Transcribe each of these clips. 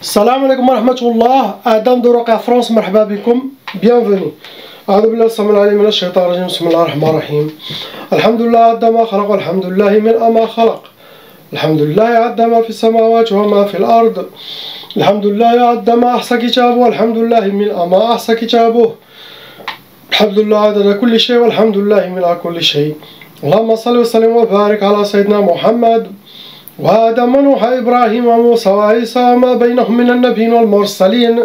Salam alaikum wa rahmatullah, Adam de Roca France, marhaba bikum, bienvenue. أعوذ بالله السميع العليم من الشيطان الرجيم بسم الله الرحمن الرحيم الحمد لله عد ما خلق والحمد لله من ما خلق الحمد لله عد ما في السماوات وما في الأرض الحمد لله عد ما أحصى كتابه والحمد لله من ما أحصى كتابه الحمد لله عدد كل شيء والحمد لله من كل شيء اللهم صل وسلم وبارك على سيدنا محمد وآدم ونوح إبراهيم وموسى وعيسى وما بينهم من النبيين والمرسلين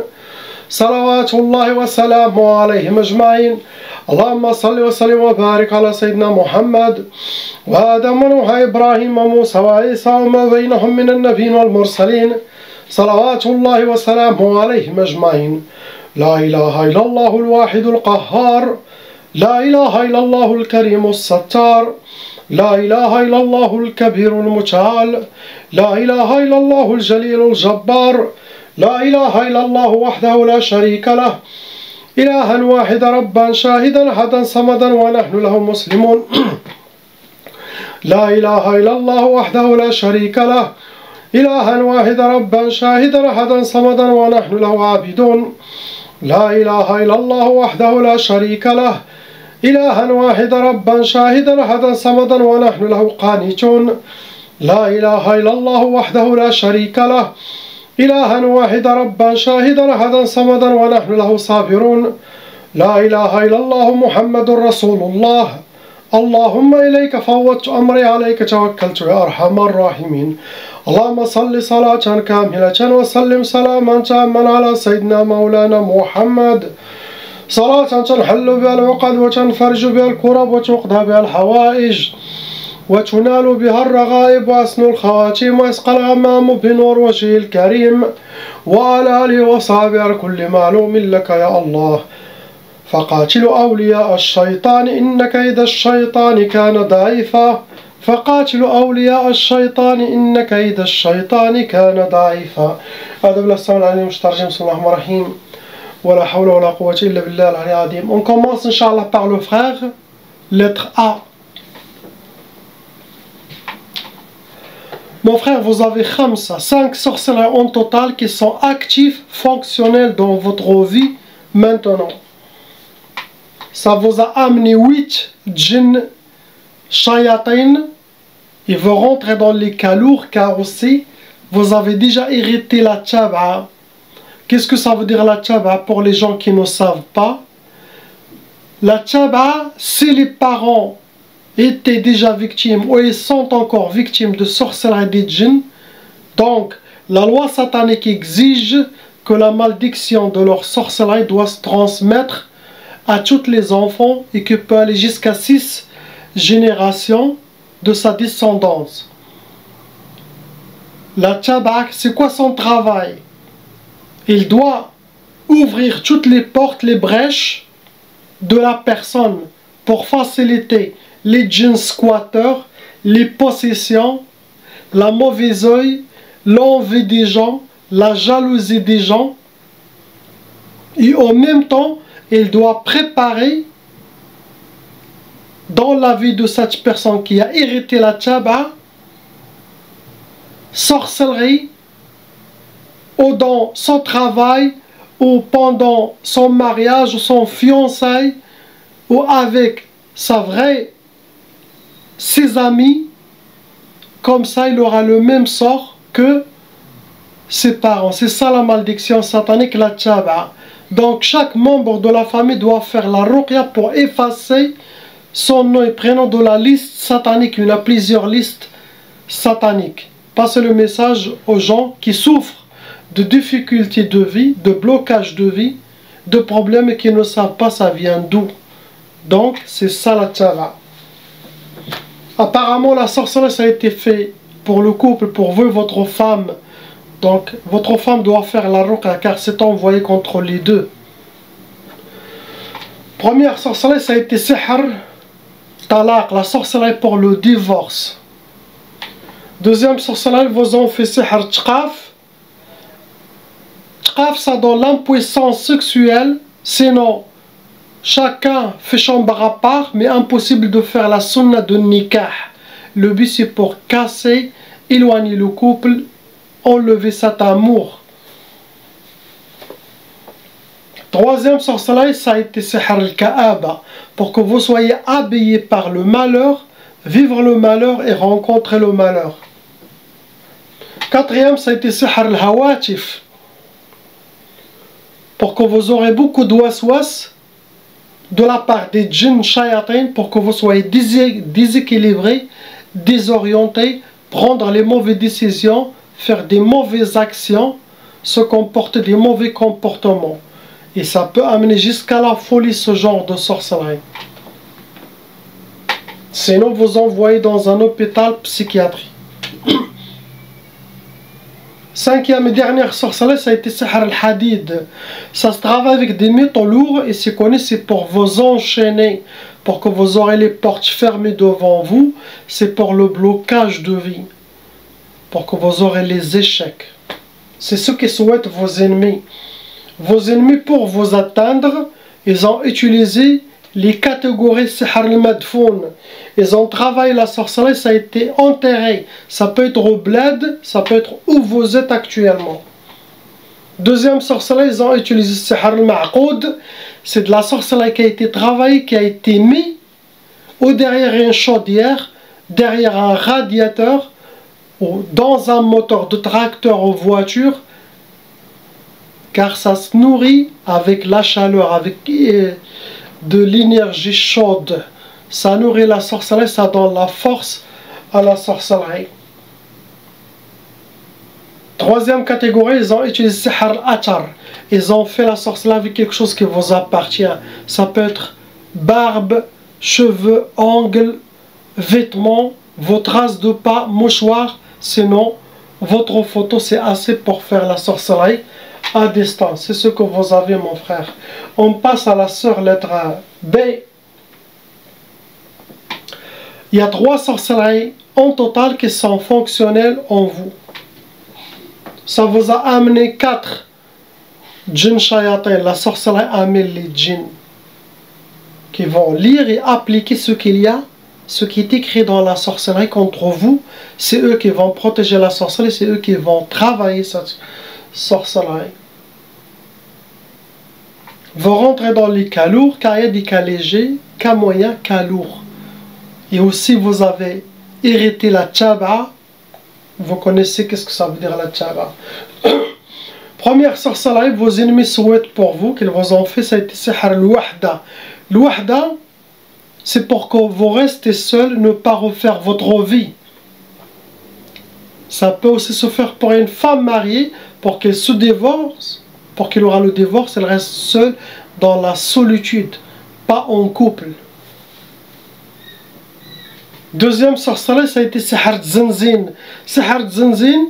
صلوات الله وسلامه عليهم أجمعين اللهم صل وسلم وبارك على سيدنا محمد وآدم ونوح إبراهيم وموسى وعيسى وما بينهم من النبيين والمرسلين صلوات الله وسلامه عليهم أجمعين لا إله إلا الله الواحد القهار لا إله إلا الله الكريم الستار لا إله إلا الله الكبير المتعال لا إله إلا الله الجليل الجبار لا إله إلا الله وحده لا شريك له إلها واحدا ربا شاهدا أحدا صمدا ونحن له مسلمون لا إله إلا الله وحده لا شريك له إلها واحدا ربا شاهدا أحدا صمدا ونحن له عابدون لا إله إلا الله وحده لا شريك له إلها واحدا ربا شاهدا أحدا صمدا ونحن له قانتون لا إله إلا الله وحده لا شريك له إلها واحدا ربا شاهدا أحدا صمدا ونحن له صابرون لا إله إلا الله محمد رسول الله اللهم إليك فوضت أمري عليك توكلت يا أرحم الراحمين اللهم صل صلاة كاملة وسلم سلاما تاما على سيدنا مولانا محمد صلاة تنحل بها العقد وتنفرج بها الكرب وتقضى بها الحوائج وتنال بها الرغائب وأسن الخواتيم ويسقى الغمام بنور وجهه الكريم وعلى آله وصحبه على كل معلوم لك يا الله فقاتل أولياء الشيطان إن كيد الشيطان كان ضعيفا فقاتل أولياء الشيطان إن كيد الشيطان كان ضعيفا هذا بالله السلام عليكم ترجم بسم الله الرحمن الرحيم ولا حول ولا قوة إلا بالله العلي العظيم. On commence Inch'Allah par le frère, lettre A. Mon frère, vous avez 5 sorcelleries en total qui sont actifs, fonctionnels dans votre vie maintenant. Ça vous a amené 8 djinns shayatin. Ils vont rentrer dans les calours car aussi vous avez déjà hérité la tchaba. Qu'est-ce que ça veut dire la tchaba pour les gens qui ne savent pas? La tchaba, si les parents étaient déjà victimes ou ils sont encore victimes de sorcellerie des djinns, donc la loi satanique exige que la malédiction de leur sorcellerie doit se transmettre à tous les enfants et que peut aller jusqu'à 6 générations de sa descendance. La tchaba, c'est quoi son travail? Il doit ouvrir toutes les portes, les brèches de la personne pour faciliter les djinns squatteurs, les possessions, la mauvaise œil, l'envie des gens, la jalousie des gens. Et en même temps, il doit préparer dans la vie de cette personne qui a hérité la tchaba, sorcellerie, ou dans son travail, ou pendant son mariage, ou son fiançailles, ou avec ses amis. Comme ça, il aura le même sort que ses parents. C'est ça la malédiction satanique, la tchaba. Donc chaque membre de la famille doit faire la ruqya pour effacer son nom et prénom de la liste satanique. Il y a plusieurs listes sataniques. Passez le message aux gens qui souffrent de difficultés de vie, de blocage de vie, de problèmes et qui ne savent pas ça vient d'où. Donc c'est ça la tchaba. Apparemment la sorcellerie ça a été fait pour le couple, pour vous et votre femme. Donc votre femme doit faire la ruqya car c'est envoyé contre les deux. Première sorcellerie ça a été sihr talaq, la sorcellerie pour le divorce. Deuxième sorcellerie, vous ont fait sihr tchqaf. Tchqaf ça donne l'impuissance sexuelle, sinon chacun fait chambre à part, mais impossible de faire la sunna de nikah. Le but c'est pour casser, éloigner le couple, enlever cet amour Troisième sorcellerie, ça a été sihr al-ka'aba, pour que vous soyez habillés par le malheur, vivre le malheur et rencontrer le malheur. Quatrième, ça a été sihr al-hawatif, pour que vous aurez beaucoup de waswas de la part des djinns shayatin, pour que vous soyez déséquilibrés, désorientés, prendre les mauvaises décisions, faire des mauvaises actions, se comporter des mauvais comportements. Et ça peut amener jusqu'à la folie ce genre de sorcellerie. Sinon vous envoyez dans un hôpital psychiatrique. Cinquième et dernière sorcellerie, ça a été sihr al-hadid. Ça se travaille avec des métaux lourds et c'est connu, c'est pour vous enchaîner, pour que vous aurez les portes fermées devant vous. C'est pour le blocage de vie, pour que vous aurez les échecs. C'est ce que souhaitent vos ennemis. Vos ennemis, pour vous atteindre, ils ont utilisé les catégories sihr al-madfoun. Ils ont travaillé la sorcellerie, ça a été enterré. Ça peut être au bled, ça peut être où vous êtes actuellement. Deuxième sorcellerie, ils ont utilisé sihr al-ma'qoud. C'est de la sorcellerie qui a été travaillée, qui a été mise ou derrière une chaudière, derrière un radiateur, ou dans un moteur de tracteur ou voiture, car ça se nourrit avec la chaleur, avec de l'énergie chaude. Ça nourrit la sorcellerie, ça donne la force à la sorcellerie. Troisième catégorie, ils ont utilisé sihr al-atar. Ils ont fait la sorcellerie avec quelque chose qui vous appartient. Ça peut être barbe, cheveux, ongles, vêtements, vos traces de pas, mouchoirs. Sinon, votre photo, c'est assez pour faire la sorcellerie à distance. C'est ce que vous avez, mon frère. On passe à la sœur lettre B. Il y a 3 sorcelleries en total qui sont fonctionnelles en vous. Ça vous a amené 4 djinns shayatin. La sorcellerie amène les djinns qui vont lire et appliquer ce qu'il y a, ce qui est écrit dans la sorcellerie contre vous. C'est eux qui vont protéger la sorcellerie, c'est eux qui vont travailler cette sorcellerie. Vous rentrez dans les cas lourds, car il y a des cas légers, cas moyens, cas lourds. Et aussi vous avez hérité la tchaba. Vous connaissez qu'est-ce que ça veut dire la tchaba. Première sorcellerie, vos ennemis souhaitent pour vous, qu'ils vous ont fait, ça a été sihr al-wahda. L'wahda, c'est pour que vous restez seul, ne pas refaire votre vie. Ça peut aussi se faire pour une femme mariée, pour qu'elle se divorce, pour qu'elle aura le divorce, elle reste seule dans la solitude, pas en couple. Deuxième sorcellerie, ça a été sihr zinzin. Sihr zinzin,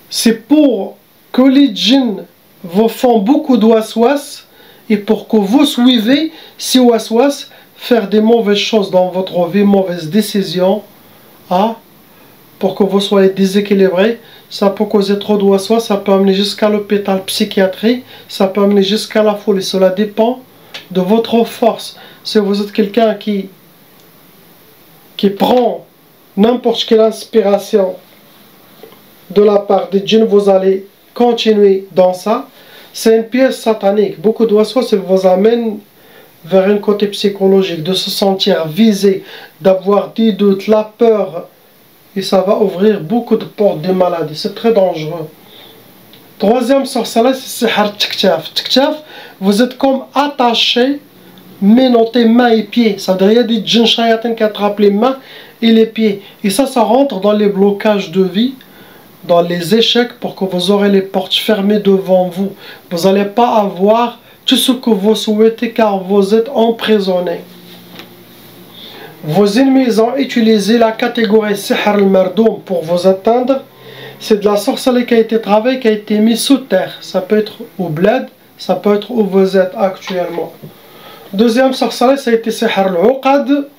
c'est pour que les djinns vous font beaucoup de waswas et pour que vous suivez ces waswas, faire des mauvaises choses dans votre vie, mauvaises décisions, pour que vous soyez déséquilibrés. Ça peut causer trop de waswas, ça peut amener jusqu'à l'hôpital psychiatrique, ça peut amener jusqu'à la folie. Cela dépend de votre force. Si vous êtes quelqu'un qui prend n'importe quelle inspiration de la part des djinns, vous allez continuer dans ça. C'est une pièce satanique. Beaucoup de waswas, ça vous amène vers un côté psychologique, de se sentir visé, d'avoir des doutes, la peur. Et ça va ouvrir beaucoup de portes de maladies. C'est très dangereux. Troisième sorcellerie, c'est sihr tiktaf. Tiktaf, vous êtes comme attaché, menotté mains et pieds. Ça veut dire qu'il y a des djinns shayatin qui attrapent les mains et les pieds. Et ça rentre dans les blocages de vie, dans les échecs, pour que vous aurez les portes fermées devant vous. Vous n'allez pas avoir tout ce que vous souhaitez, car vous êtes emprisonné. Vos ennemis ont utilisé la catégorie sihr al-mardoum pour vous atteindre. C'est de la sorcellerie qui a été travaillée, qui a été mise sous terre. Ça peut être au bled, ça peut être où vous êtes actuellement. Deuxième sorcellerie, ça a été sihr al-uqad.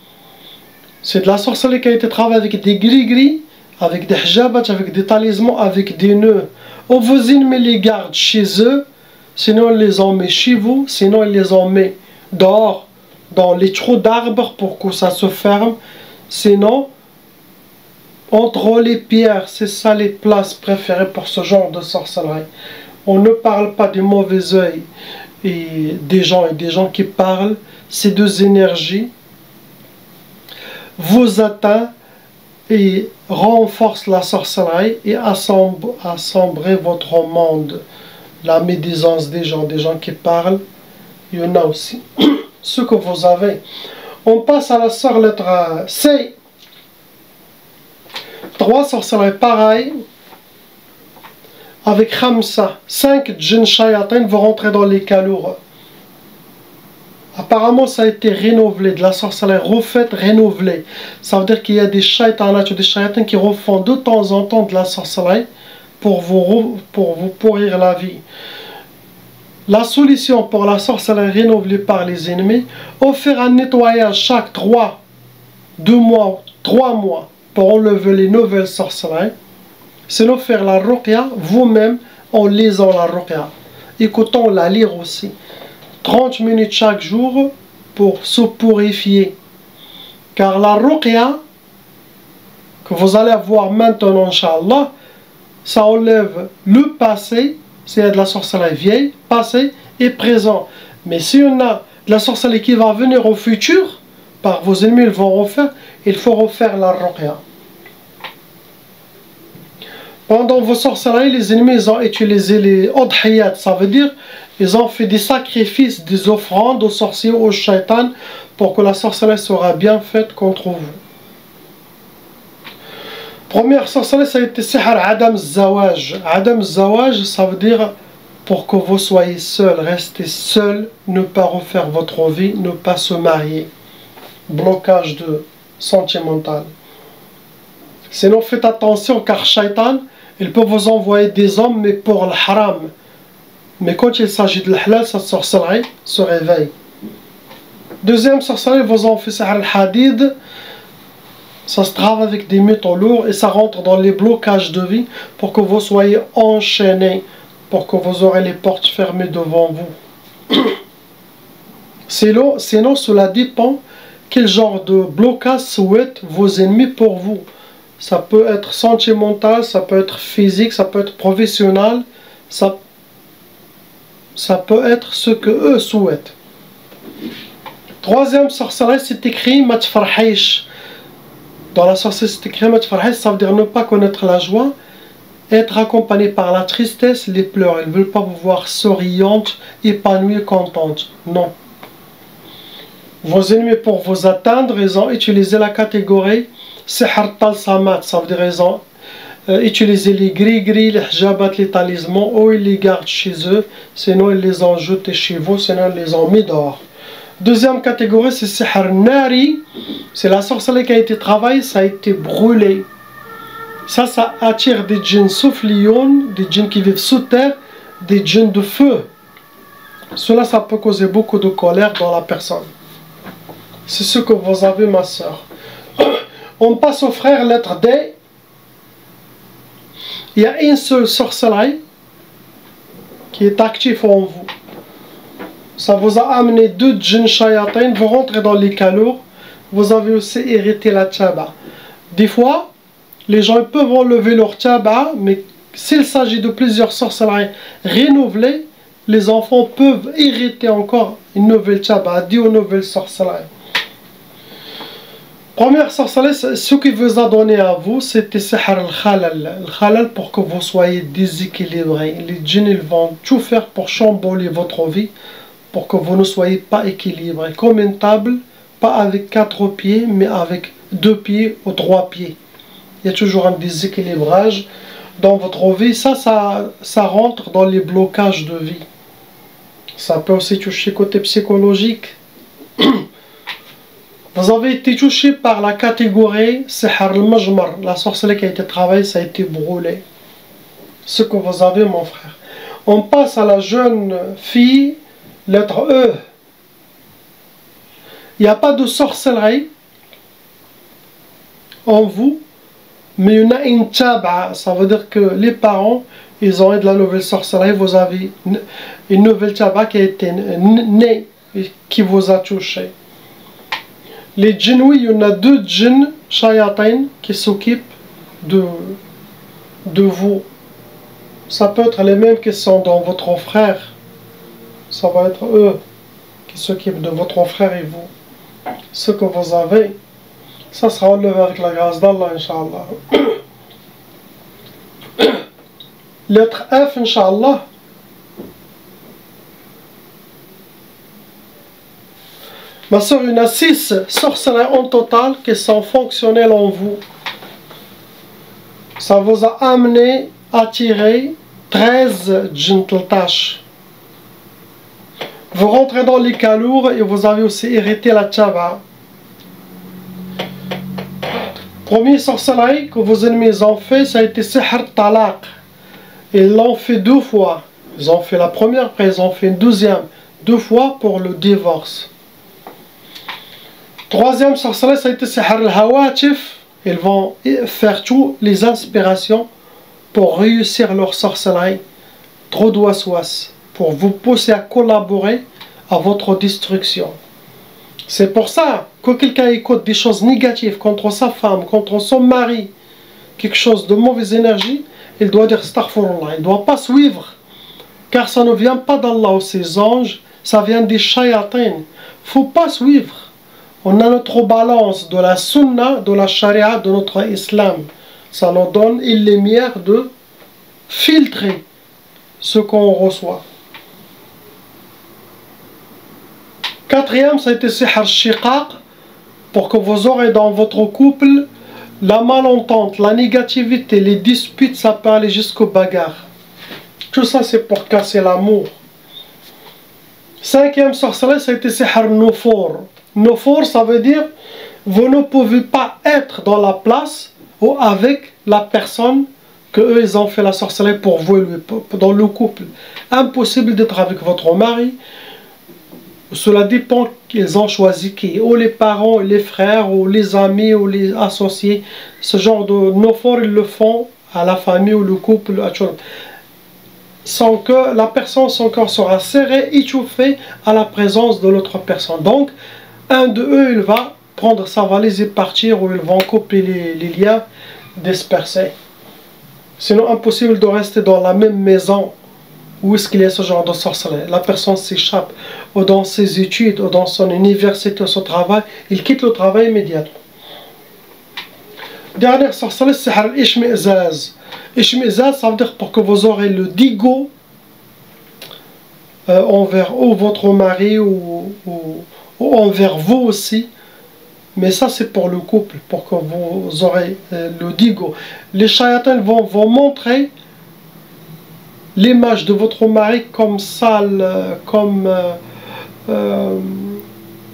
C'est de la sorcellerie qui a été travaillée avec des gris-gris, avec des hijabat, avec des talismans, avec des nœuds. Ou vos ennemis les gardent chez eux, sinon ils les ont mis chez vous, sinon ils les ont mis dehors, dans les trous d'arbres pour que ça se ferme. Sinon, entre les pierres, c'est ça les places préférées pour ce genre de sorcellerie. On ne parle pas des mauvais œils et des gens qui parlent. Ces deux énergies vous atteignent et renforcent la sorcellerie et assombrer votre monde. La médisance des gens qui parlent, il y en a aussi. Ce que vous avez. On passe à la sœur lettre C. 3 sorcelleries pareilles. Avec Khamsa, 5 djinns shayatin vont rentrer dans les calours. Apparemment, ça a été renouvelé, de la sorcellerie refaite, renouvelée. Ça veut dire qu'il y a des shaytanats ou des shayatins qui refont de temps en temps de la sorcellerie pour vous pourrir la vie. La solution pour la sorcellerie renouvelée par les ennemis, offrir un nettoyage chaque 2 mois, 3 mois pour enlever les nouvelles sorcelleries. Sinon, faire la ruqya vous-même en lisant la ruqya. Écoutons la lire aussi. 30 minutes chaque jour pour se purifier. Car la ruqya que vous allez voir maintenant, Inch'Allah, ça enlève le passé, s'il y a de la sorcellerie vieille, passé et présent. Mais si on a de la sorcellerie qui va venir au futur, par vos ennemis, ils vont refaire, il faut refaire la ruqya. Pendant vos sorcelleries, les ennemis ils ont utilisé les udhiyat, ça veut dire ils ont fait des sacrifices, des offrandes aux sorciers, aux shaytans, pour que la sorcellerie sera bien faite contre vous. Première sorcellerie, ça a été sihr Adam Zawaj. Adam Zawaj, ça veut dire pour que vous soyez seul, restez seul, ne pas refaire votre vie, ne pas se marier. Blocage sentimental. Sinon, faites attention car shaytan, il peut vous envoyer des hommes, mais pour le haram. Mais quand il s'agit de l'halal, cette sorcellerie se réveille. Deuxième sorcellerie, vous en fait sihr al-hadid. Ça se travaille avec des métaux lourds et ça rentre dans les blocages de vie pour que vous soyez enchaînés, pour que vous aurez les portes fermées devant vous. Sinon, cela dépend quel genre de blocage souhaitent vos ennemis pour vous. Ça peut être sentimental, ça peut être physique, ça peut être professionnel, ça peut être ce que eux souhaitent. Troisième sorcellerie, c'est écrit matfarhish. Dans la sorcellerie, c'est écrit matfarhish, ça veut dire ne pas connaître la joie, être accompagné par la tristesse, les pleurs. Ils ne veulent pas vous voir souriante, épanouie, contente. Non. Vos ennemis, pour vous atteindre, ils ont utilisé la catégorie sihr talsamat, ça veut dire ils ont utilisé les gris-gris, les hijabat, les talismans, ou ils les gardent chez eux, sinon ils les ont jetés chez vous, sinon ils les ont mis dehors. Deuxième catégorie, c'est sihr nari, c'est la sorcellerie qui a été travaillée, ça a été brûlé. Ça attire des djinns soufflions, des djinns qui vivent sous terre, des djinns de feu. Cela, ça peut causer beaucoup de colère dans la personne. C'est ce que vous avez, ma soeur. On passe au frère, lettre D. Il y a une seule sorcellerie qui est active en vous. Ça vous a amené 2 djinns shayatin, vous rentrez dans les calours, vous avez aussi hérité la tchaba. Des fois, les gens peuvent enlever leur tchaba, mais s'il s'agit de plusieurs sorcelleries renouvelées, les enfants peuvent hériter encore une nouvelle tchaba, 10 nouvelles sorcelleries. Première sorcellerie, ce qu'il vous a donné à vous, c'était sihr al-khalal. Le khalal pour que vous soyez déséquilibrés. Les djinns ils vont tout faire pour chambouler votre vie, pour que vous ne soyez pas équilibrés. Comme une table, pas avec 4 pieds, mais avec 2 pieds ou 3 pieds. Il y a toujours un déséquilibrage dans votre vie. Ça rentre dans les blocages de vie. Ça peut aussi toucher côté psychologique. Vous avez été touché par la catégorie sihr al-majmar. La sorcellerie qui a été travaillée, ça a été brûlé. Ce que vous avez, mon frère. On passe à la jeune fille, lettre E. Il n'y a pas de sorcellerie en vous, mais il y en a une taba. Ça veut dire que les parents, ils ont eu de la nouvelle sorcellerie. Vous avez une nouvelle taba qui a été née et qui vous a touché. Les djinns, oui, il y en a 2 djinns shayatin qui s'occupent de vous. Ça peut être les mêmes qui sont dans votre frère. Ça va être eux qui s'occupent de votre frère et vous. Ce que vous avez, ça sera enlevé avec la grâce d'Allah, Inch'Allah. Lettre F, Inch'Allah. Ma soeur, il y en a 6 sorcelleries en total qui sont fonctionnelles en vous. Ça vous a amené à tirer 13 gentle tâches. Vous rentrez dans les calours et vous avez aussi hérité la tchaba. Premier sorcellerie que vos ennemis ont fait, ça a été Sihr Talaq. Ils l'ont fait 2 fois. Ils ont fait la première, après ils ont fait une deuxième. 2 fois pour le divorce. Troisième sorcellerie, ça a été Sihr al-Hawatif. Ils vont faire toutes les inspirations pour réussir leur sorcellerie. Trop d'ouas-ouas. Pour vous pousser à collaborer à votre destruction. C'est pour ça que quelqu'un écoute des choses négatives contre sa femme, contre son mari, quelque chose de mauvaise énergie, il doit dire astaghfirullah, il ne doit pas suivre, car ça ne vient pas d'Allah ou ses anges, ça vient des shayatins. Il ne faut pas suivre. On a notre balance de la sunna, de la charia, de notre islam. Ça nous donne une lumière de filtrer ce qu'on reçoit. Quatrième, ça a été Sihr Shiqaq, pour que vous aurez dans votre couple la malentente, la négativité, les disputes, ça peut aller jusqu'aux bagarres. Tout ça, c'est pour casser l'amour. Cinquième sorcellerie, ça a été Sihr Nufur. Nufur, ça veut dire vous ne pouvez pas être dans la place ou avec la personne que eux ils ont fait la sorcellerie pour vous et lui, dans le couple. Impossible d'être avec votre mari. Cela dépend qu'ils ont choisi qui, ou les parents, les frères, ou les amis, ou les associés. Ce genre de nufur, ils le font à la famille ou le couple, sans que la personne, son corps sera serré, échauffé à la présence de l'autre personne. Donc, un de eux, il va prendre sa valise et partir, ou ils vont couper les liens, disperser. Sinon, impossible de rester dans la même maison. Où est-ce qu'il y a ce genre de sorcellerie? La personne s'échappe, ou dans ses études, ou dans son université, ou son travail, il quitte le travail immédiatement. Dernière sorcellerie, c'est l'ishmi'zaz. Ishmi'zaz, ça veut dire pour que vous aurez le digo envers ou votre mari, ou envers vous aussi. Mais ça, c'est pour le couple, pour que vous aurez le digo. Les shayatans vont vous montrer l'image de votre mari comme sale, comme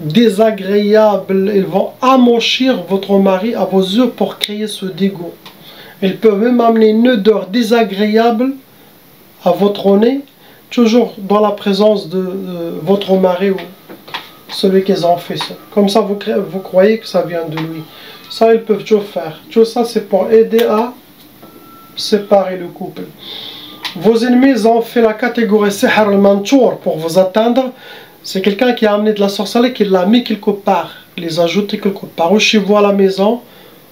désagréable. Ils vont amochir votre mari à vos yeux pour créer ce dégoût. Ils peuvent même amener une odeur désagréable à votre nez, toujours dans la présence de votre mari ou celui qu'ils ont fait ça. Comme ça, vous croyez que ça vient de lui. Ça, ils peuvent toujours faire. Tout ça, c'est pour aider à séparer le couple. Vos ennemis ont fait la catégorie Sihr al-Manchour pour vous atteindre. C'est quelqu'un qui a amené de la sorcellerie, qui l'a mis quelque part, les a ajoutés quelque part. Ou chez vous à la maison,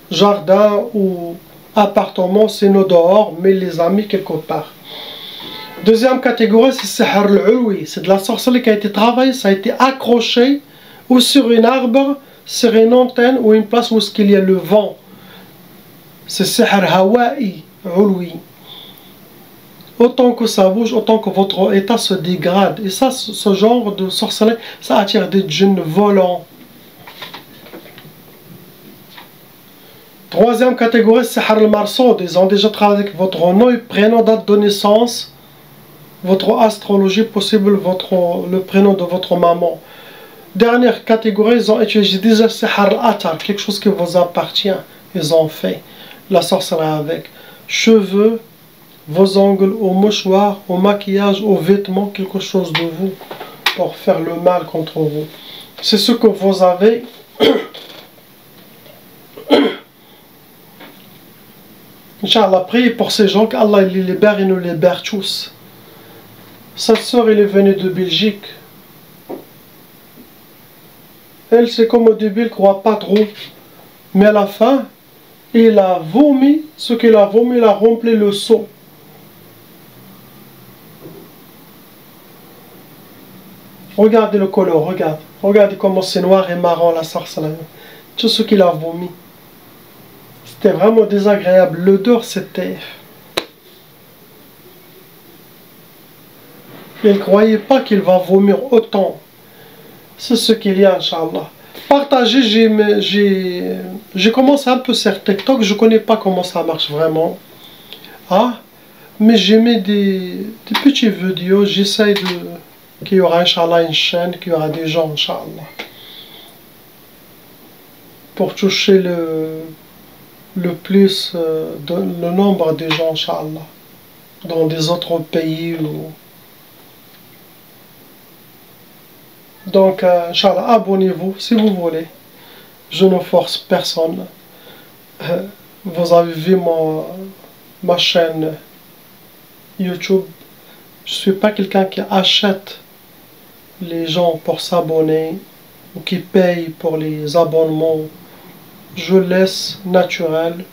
jardin ou appartement, c'est nos dehors, mais il les a mis quelque part. Deuxième catégorie, c'est Sihr al-Ulwi. C'est de la sorcellerie qui a été travaillée, ça a été accroché ou sur un arbre, sur une antenne ou une place où il y a le vent. C'est Sihr Hawa'i, Ulwi. Autant que ça bouge, autant que votre état se dégrade. Et ça, ce genre de sorcellerie, ça attire des djinns volants. Troisième catégorie, c'est Sihr al-Marsoud. Ils ont déjà travaillé avec votre nom, prénom, date de naissance, votre astrologie possible, le prénom de votre maman. Dernière catégorie, ils ont utilisé déjà Sihr al-Atar, quelque chose qui vous appartient. Ils ont fait la sorcellerie avec cheveux, vos ongles, au mouchoir, au maquillage, aux vêtements, quelque chose de vous, pour faire le mal contre vous. C'est ce que vous avez. Inch'Allah, priez pour ces gens, qu'Allah les libère et nous libère tous. Cette soeur, elle est venue de Belgique. Elle, c'est comme au début, elle ne croit pas trop. Mais à la fin, il a vomi, ce qu'il a vomi, il a rempli le seau. Regardez le couleur, regarde. Regardez comment c'est noir et marron la sarsa là. Tout ce qu'il a vomi. C'était vraiment désagréable. L'odeur, c'était... Il ne croyait pas qu'il va vomir autant. C'est ce qu'il y a, Inch'Allah. Partagez, j'ai commencé un peu sur TikTok, je connais pas comment ça marche vraiment. Ah, mais j'ai mis des petites vidéos, j'essaye de... qu'il y aura, Inch'Allah, une chaîne, qu'il y aura des gens, Inch'Allah. Pour toucher le plus, le nombre de gens, Inch'Allah. Dans des autres pays ou... Donc, Inch'Allah, abonnez-vous si vous voulez. Je ne force personne. Vous avez vu ma chaîne YouTube. Je ne suis pas quelqu'un qui achète les gens pour s'abonner ou qui paye pour les abonnements. Je laisse naturel.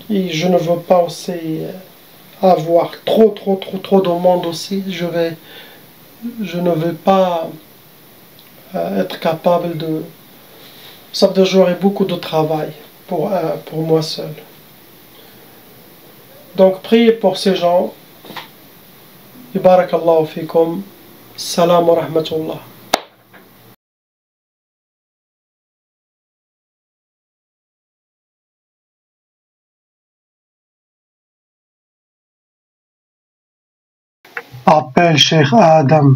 Et je ne veux pas aussi avoir trop de monde aussi. Je ne vais pas être capable de... Ça veut dire que j'aurai beaucoup de travail pour moi seul. Donc priez pour ces gens. Barakallahu fikum. Salam wa rahmatullah. Appelle Cheikh Adam.